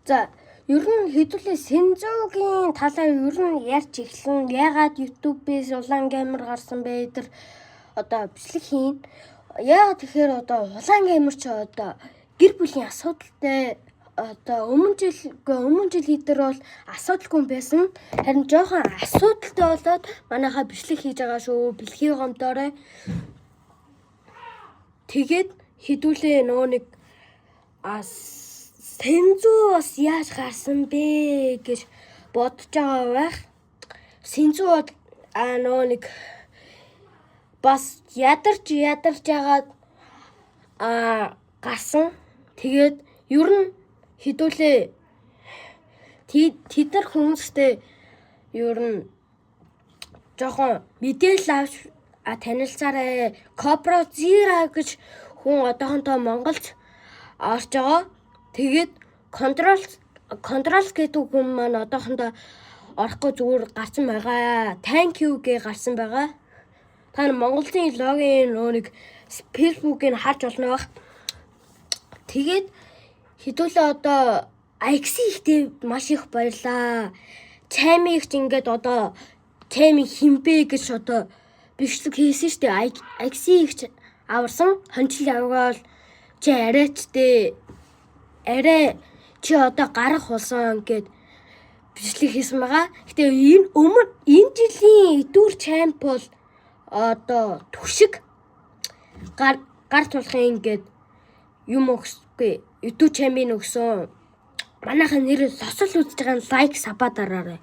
За ер нь хэдүүлээ Синзогийн талаар ер нь ярьж эхлэн яагаад YouTube-ээс улаан геймер гарсан бэ тэр одоо бичлэг хийн. Яагаад тэгэхээр одоо улаан геймер ч одоо гэр бүлийн асуудалтай одоо өмнө жил хийдэр бол асуудалгүй байсан. Харин жоохон асуудалтай болоод манайхаа бичлэг хийж байгаа шүү. Бэлхий гомдоорой. Тэгээд хэдүүлээ нөгөө нэг Синзо бас яаж гарсан бэ гэж бодож байгаа байх. Синзо нөгөө нэг бас ядарч яагаад гарсан. Тэгээд ер нь хэдүүлээ тэдэр хүмүүстэй ер нь жоохон мэдээлэл авч танилцаарай. Cobra Zero гэж хүн одоохондоо Монголд орж байгаа. Тэгээд контрол гэдэг хүн маань одоохондоо орохгүй зүгээр гарсан байгаа. Thank you гэ гарсан байгаа. Та Монголын логийн нэг Facebook-ыг харж олно баг. Тэгээд хэдүүлээ одоо X ихтэй маш их баярлаа. Чами их ингээд одоо Чами химбэ гэж одоо бичлэг хийсэн штэ. X их аварсан хончил явгаал чи арай чи одоо гарах болсон гэд бичлэг хийсэн байгаа. Гэтэ энэ жилийн Идүр чамп бол одоо түшиг гарч болохын гэд юм өгсгүй. Идүр чампийн өгсөн. Манайхаа нэр сосол үзэж байгаа лайк сабаа дараарай.